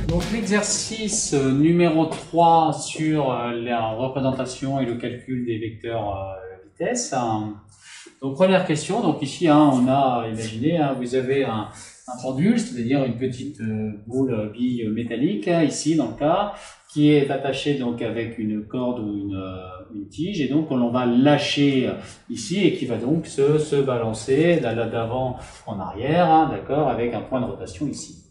Donc l'exercice numéro 3 sur la représentation et le calcul des vecteurs vitesse. Donc première question, donc ici on a imaginé, vous avez un pendule, c'est-à-dire une petite boule bille métallique, ici dans le cas, qui est attachée donc avec une corde ou une tige, et donc on va lâcher ici et qui va donc se balancer d'avant en arrière, d'accord, avec un point de rotation ici.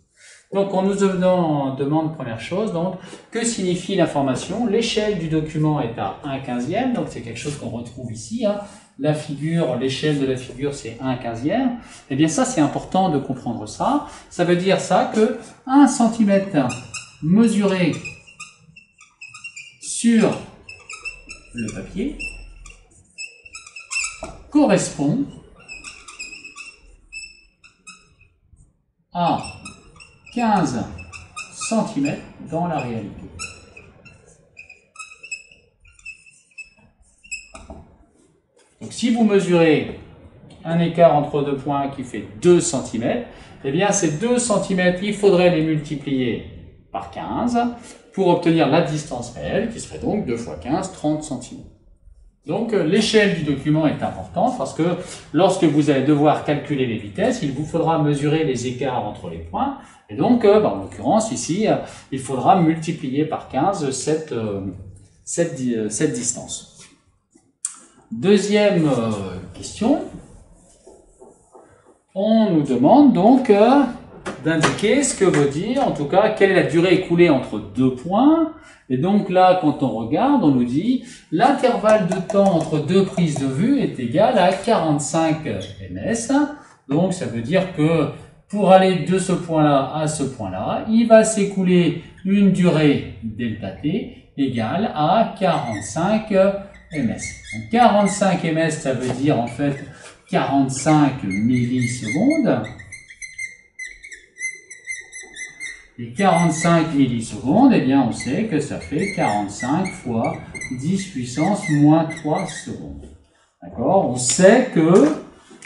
Donc on nous demande première chose, donc que signifie l'information? L'échelle du document est à 1/15e, donc c'est quelque chose qu'on retrouve ici. La figure, l'échelle de la figure c'est 1/15e. Eh bien ça c'est important de comprendre ça. Ça veut dire ça que 1 cm mesuré sur le papier correspond à 15 cm dans la réalité. Donc si vous mesurez un écart entre deux points qui fait 2 cm, eh bien ces 2 cm, il faudrait les multiplier par 15 pour obtenir la distance réelle, qui serait donc 2 fois 15, 30 cm. Donc l'échelle du document est importante parce que lorsque vous allez devoir calculer les vitesses, il vous faudra mesurer les écarts entre les points. Et donc, en l'occurrence, ici, il faudra multiplier par 15 cette distance. Deuxième question. On nous demande donc d'indiquer ce que veut dire, en tout cas, quelle est la durée écoulée entre deux points. Et donc là, quand on regarde, on nous dit l'intervalle de temps entre deux prises de vue est égal à 45 ms. Donc ça veut dire que pour aller de ce point-là à ce point-là, il va s'écouler une durée delta t égale à 45 ms. Donc 45 ms, ça veut dire en fait 45 millisecondes. Et 45 millisecondes, eh bien on sait que ça fait 45 fois 10 puissance moins 3 secondes. D'accord? On sait que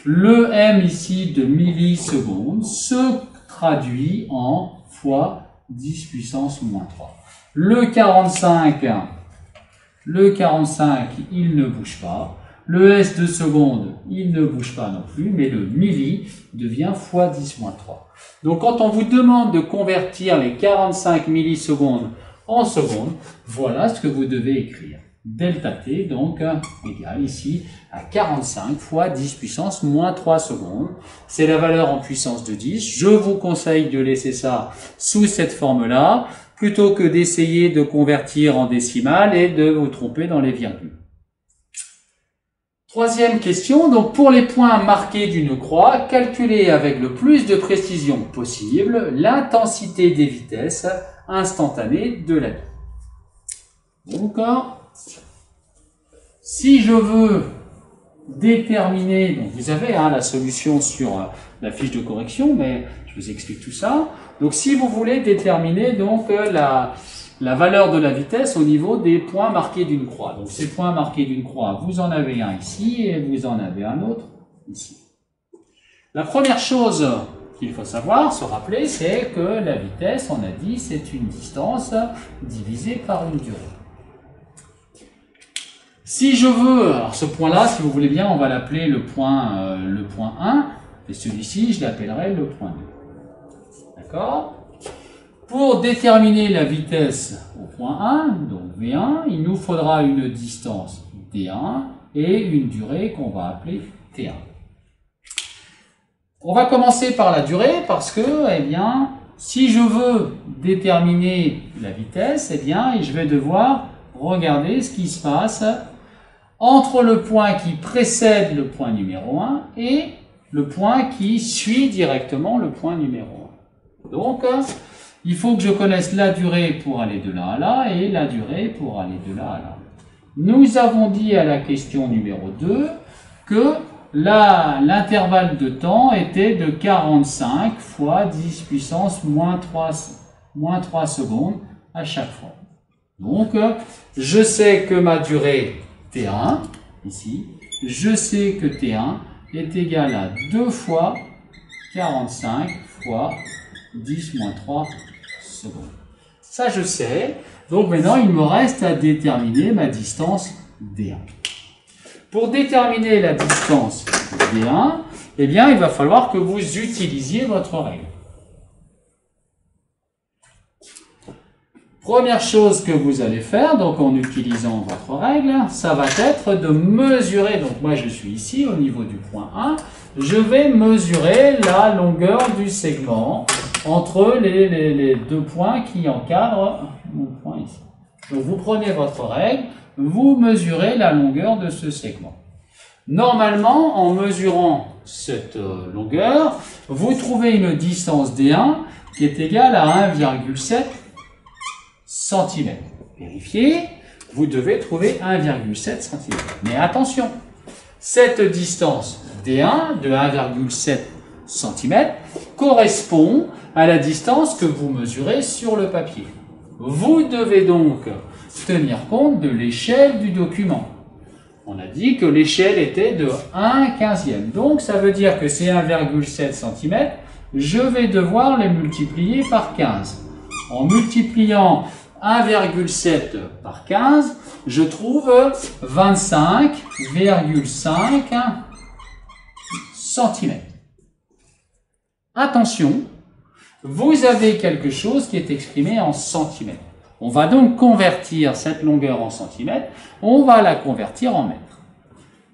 le m ici de millisecondes se traduit en fois 10 puissance moins 3. Le 45, il ne bouge pas. Le s de seconde, il ne bouge pas non plus, mais le milli devient fois 10 moins 3. Donc quand on vous demande de convertir les 45 millisecondes en secondes, voilà ce que vous devez écrire. Delta t, donc, égale ici à 45 fois 10 puissance moins 3 secondes. C'est la valeur en puissance de 10. Je vous conseille de laisser ça sous cette forme-là, plutôt que d'essayer de convertir en décimales et de vous tromper dans les virgules. Troisième question, donc pour les points marqués d'une croix, calculez avec le plus de précision possible l'intensité des vitesses instantanées de la vie. Donc, si je veux déterminer, donc vous avez la solution sur la fiche de correction, mais je vous explique tout ça. Donc si vous voulez déterminer donc la valeur de la vitesse au niveau des points marqués d'une croix. Donc ces points marqués d'une croix, vous en avez un ici et vous en avez un autre ici. La première chose qu'il faut savoir, se rappeler, c'est que la vitesse, on a dit, c'est une distance divisée par une durée. Si je veux, alors ce point-là, si vous voulez bien, on va l'appeler le point 1, et celui-ci, je l'appellerai le point 2. D'accord ? Pour déterminer la vitesse au point 1, donc V1, il nous faudra une distance D1 et une durée qu'on va appeler T1. On va commencer par la durée parce que, eh bien, si je veux déterminer la vitesse, eh bien, je vais devoir regarder ce qui se passe entre le point qui précède le point numéro 1 et le point qui suit directement le point numéro 1. Donc, il faut que je connaisse la durée pour aller de là à là et la durée pour aller de là à là. Nous avons dit à la question numéro 2 que l'intervalle de temps était de 45 fois 10 puissance moins 3 secondes à chaque fois. Donc, je sais que ma durée T1 ici, je sais que T1 est égal à 2 fois 45 fois 10 moins 3 secondes. Ça, je sais. Donc maintenant, il me reste à déterminer ma distance D1. Pour déterminer la distance D1, eh bien, il va falloir que vous utilisiez votre règle. Première chose que vous allez faire, donc en utilisant votre règle, ça va être de mesurer, donc moi je suis ici au niveau du point 1, je vais mesurer la longueur du segment entre les deux points qui encadrent mon point ici. Donc vous prenez votre règle, vous mesurez la longueur de ce segment. Normalement, en mesurant cette longueur, vous trouvez une distance D1 qui est égale à 1,7 cm. Vérifiez, vous devez trouver 1,7 cm. Mais attention, cette distance D1 de 1,7 cm correspond à la distance que vous mesurez sur le papier. Vous devez donc tenir compte de l'échelle du document. On a dit que l'échelle était de 1/15e. Donc, ça veut dire que ces 1,7 cm, je vais devoir les multiplier par 15. En multipliant 1,7 par 15, je trouve 25,5 cm. Attention, vous avez quelque chose qui est exprimé en centimètres. On va donc convertir cette longueur en centimètres, on va la convertir en mètres.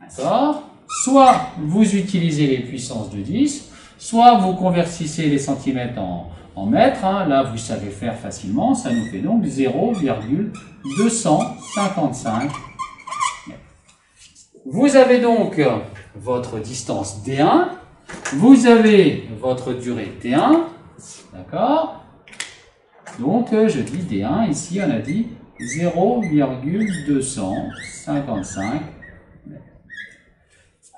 D'accord? Soit vous utilisez les puissances de 10, soit vous convertissez les centimètres en mètres. Là, vous savez faire facilement, ça nous fait donc 0,255 mètres. Vous avez donc votre distance D1, vous avez votre durée T1, d'accord? Donc, je dis D1, ici on a dit 0,255 mètres.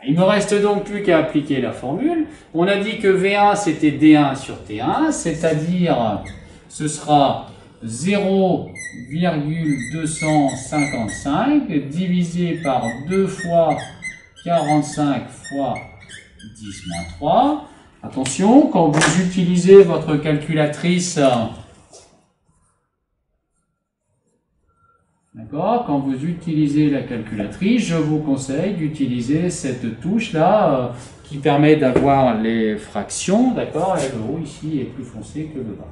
Il me reste donc plus qu'à appliquer la formule. On a dit que V1 c'était D1 sur T1, c'est-à-dire ce sera 0,255 divisé par 2 fois 45 fois 10 moins 3. Attention, quand vous utilisez votre calculatrice, d'accord, quand vous utilisez la calculatrice, je vous conseille d'utiliser cette touche-là qui permet d'avoir les fractions, d'accord, et le haut ici est plus foncé que le bas.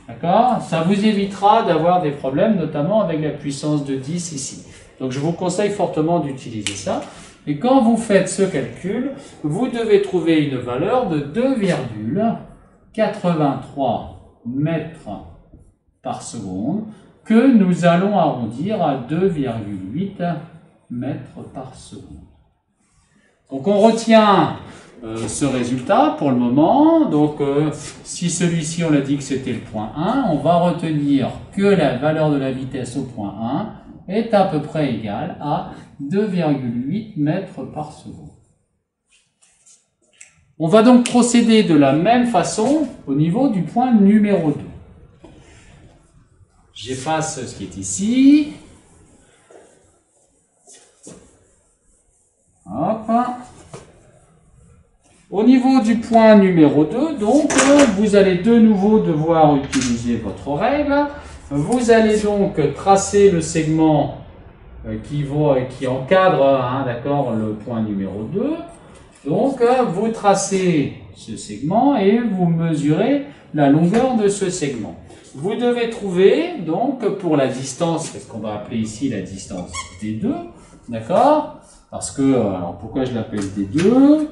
D'accord? Ça vous évitera d'avoir des problèmes, notamment avec la puissance de 10 ici. Donc je vous conseille fortement d'utiliser ça. Et quand vous faites ce calcul, vous devez trouver une valeur de 2,83 mètres par seconde que nous allons arrondir à 2,8 mètres par seconde. Donc on retient ce résultat pour le moment. Donc si celui-ci on a dit que c'était le point 1, on va retenir que la valeur de la vitesse au point 1 est à peu près égale à 2,8 mètres par seconde. On va donc procéder de la même façon au niveau du point numéro 2. J'efface ce qui est ici. Hop. Au niveau du point numéro 2, donc, vous allez de nouveau devoir utiliser votre règle. Vous allez donc tracer le segment qui encadre, d'accord, le point numéro 2. Donc, vous tracez ce segment et vous mesurez la longueur de ce segment. Vous devez trouver, donc, pour la distance, c'est ce qu'on va appeler ici la distance D2, d'accord? Parce que, alors pourquoi je l'appelle D2?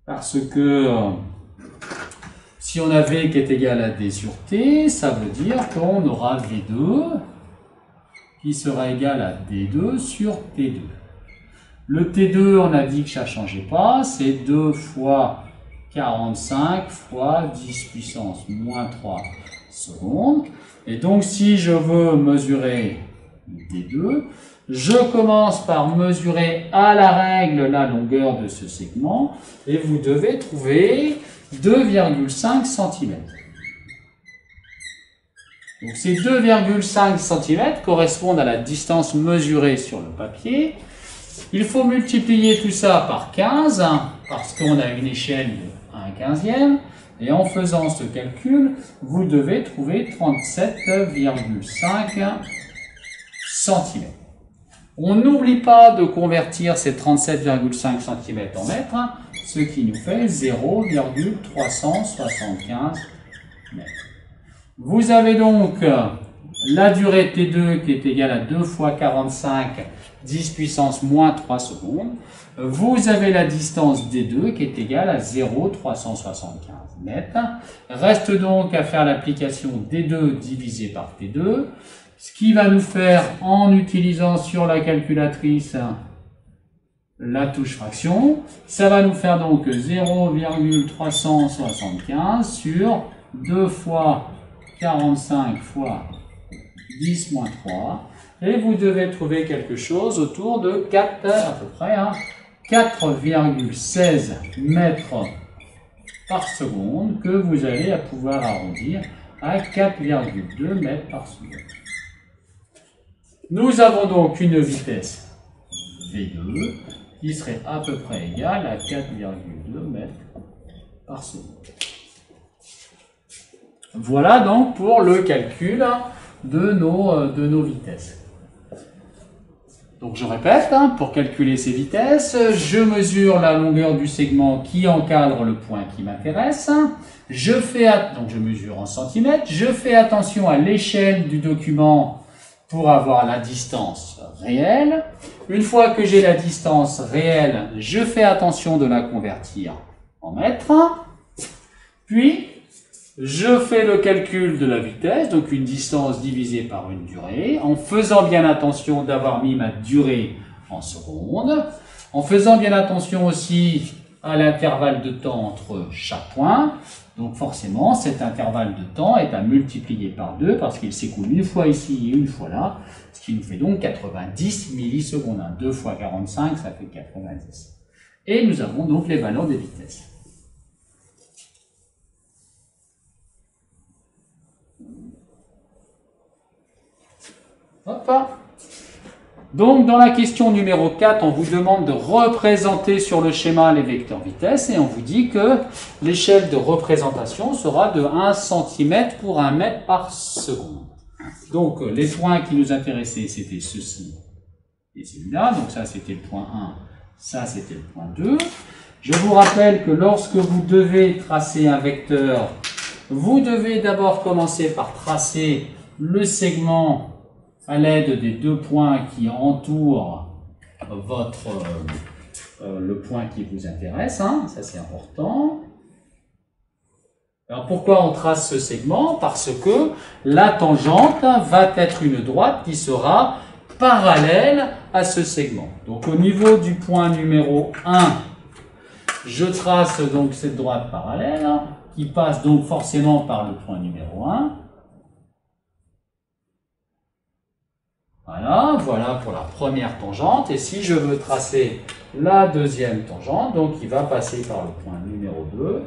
Parce que si on a V qui est égal à D sur T, ça veut dire qu'on aura V2 qui sera égal à D2 sur T2. Le T2, on a dit que ça ne changeait pas, c'est 2 fois 45 fois 10 puissance moins 3 secondes. Et donc, si je veux mesurer T2, je commence par mesurer à la règle la longueur de ce segment et vous devez trouver 2,5 cm. Donc ces 2,5 cm correspondent à la distance mesurée sur le papier. Il faut multiplier tout ça par 15, parce qu'on a une échelle de 1/15e. Et en faisant ce calcul, vous devez trouver 37,5 cm. On n'oublie pas de convertir ces 37,5 cm en mètres, ce qui nous fait 0,375 mètres. Vous avez donc la durée T2 qui est égale à 2 fois 45, 10 puissance moins 3 secondes. Vous avez la distance D2 qui est égale à 0,375 mètres. Reste donc à faire l'application D2 divisé par T2, ce qui va nous faire, en utilisant sur la calculatrice la touche fraction, ça va nous faire donc 0,375 sur 2 fois 45 fois 10 moins 3. Et vous devez trouver quelque chose autour de 4, à peu près, 4,16 mètres par seconde que vous allez pouvoir arrondir à 4,2 mètres par seconde. Nous avons donc une vitesse V2 qui serait à peu près égale à 4,2 mètres par seconde. Voilà donc pour le calcul de nos vitesses. Donc je répète, pour calculer ces vitesses, je mesure la longueur du segment qui encadre le point qui m'intéresse. Donc je mesure en centimètres. Je fais attention à l'échelle du document pour avoir la distance réelle. Une fois que j'ai la distance réelle, je fais attention de la convertir en mètres. Puis, je fais le calcul de la vitesse, donc une distance divisée par une durée, en faisant bien attention d'avoir mis ma durée en secondes, en faisant bien attention aussi à l'intervalle de temps entre chaque point. Donc forcément, cet intervalle de temps est à multiplier par 2 parce qu'il s'écoule une fois ici et une fois là, ce qui nous fait donc 90 millisecondes. 2 fois 45, ça fait 90. Et nous avons donc les valeurs des vitesses. Hop. Donc, dans la question numéro 4, on vous demande de représenter sur le schéma les vecteurs vitesse et on vous dit que l'échelle de représentation sera de 1 cm pour 1 mètre par seconde. Donc, les points qui nous intéressaient, c'était ceci et celui-là. Donc, ça, c'était le point 1, ça, c'était le point 2. Je vous rappelle que lorsque vous devez tracer un vecteur, vous devez d'abord commencer par tracer le segment à l'aide des deux points qui entourent le point qui vous intéresse, ça c'est important. Alors pourquoi on trace ce segment? Parce que la tangente va être une droite qui sera parallèle à ce segment. Donc au niveau du point numéro 1, je trace donc cette droite parallèle qui passe donc forcément par le point numéro 1. Voilà pour la première tangente. Et si je veux tracer la deuxième tangente, donc il va passer par le point numéro 2.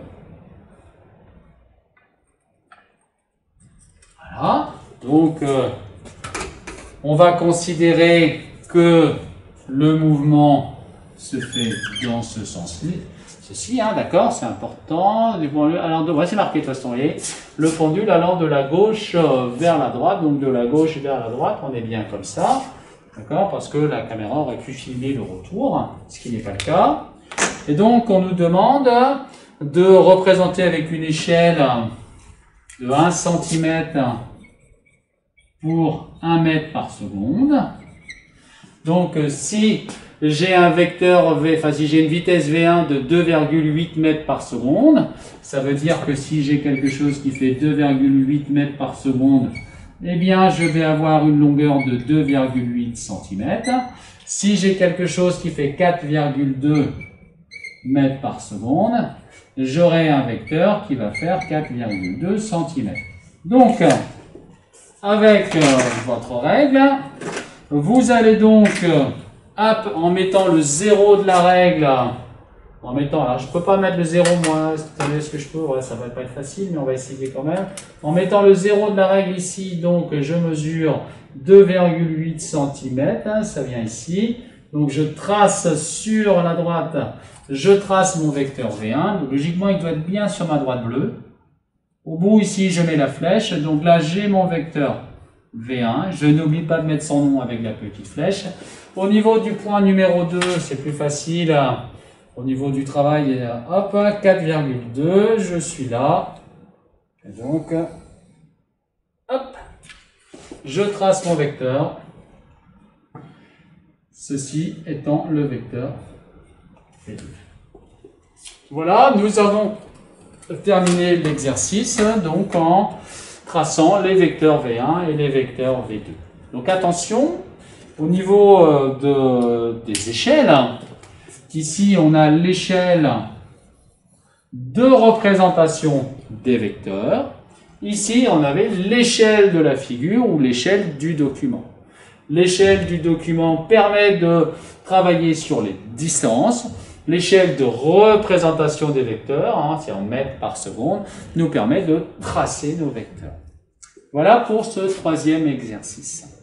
Voilà. Donc, on va considérer que le mouvement se fait dans ce sens-là. Ceci, d'accord, c'est important. C'est marqué de toute façon, vous voyez, le pendule allant de la gauche vers la droite, donc de la gauche vers la droite, on est bien comme ça, d'accord, parce que la caméra aurait pu filmer le retour, ce qui n'est pas le cas. Et donc, on nous demande de représenter avec une échelle de 1 cm pour 1 mètre par seconde. Donc, si j'ai un vecteur V, si j'ai une vitesse V1 de 2,8 mètres par seconde, ça veut dire que si j'ai quelque chose qui fait 2,8 mètres par seconde, eh bien, je vais avoir une longueur de 2,8 cm. Si j'ai quelque chose qui fait 4,2 mètres par seconde, j'aurai un vecteur qui va faire 4,2 cm. Donc, avec votre règle, vous allez donc, en mettant le 0 de la règle en mettant, alors je peux pas mettre le 0 moi, est-ce que je peux, ouais, ça va pas être facile, mais on va essayer quand même. En mettant le 0 de la règle ici, donc je mesure 2,8 cm, hein, ça vient ici. Donc je trace sur la droite, je trace mon vecteur V1, donc logiquement il doit être bien sur ma droite bleue. Au bout ici, je mets la flèche, donc là j'ai mon vecteur V1, je n'oublie pas de mettre son nom avec la petite flèche. Au niveau du point numéro 2, c'est plus facile. Au niveau du travail, hop, 4,2, je suis là. Et donc, hop, je trace mon vecteur. Ceci étant le vecteur V2. Voilà, nous avons terminé l'exercice donc en traçant les vecteurs V1 et les vecteurs V2. Donc attention, au niveau des échelles, ici on a l'échelle de représentation des vecteurs. Ici on avait l'échelle de la figure ou l'échelle du document. L'échelle du document permet de travailler sur les distances. L'échelle de représentation des vecteurs, hein, c'est en mètres par seconde, nous permet de tracer nos vecteurs. Voilà pour ce troisième exercice.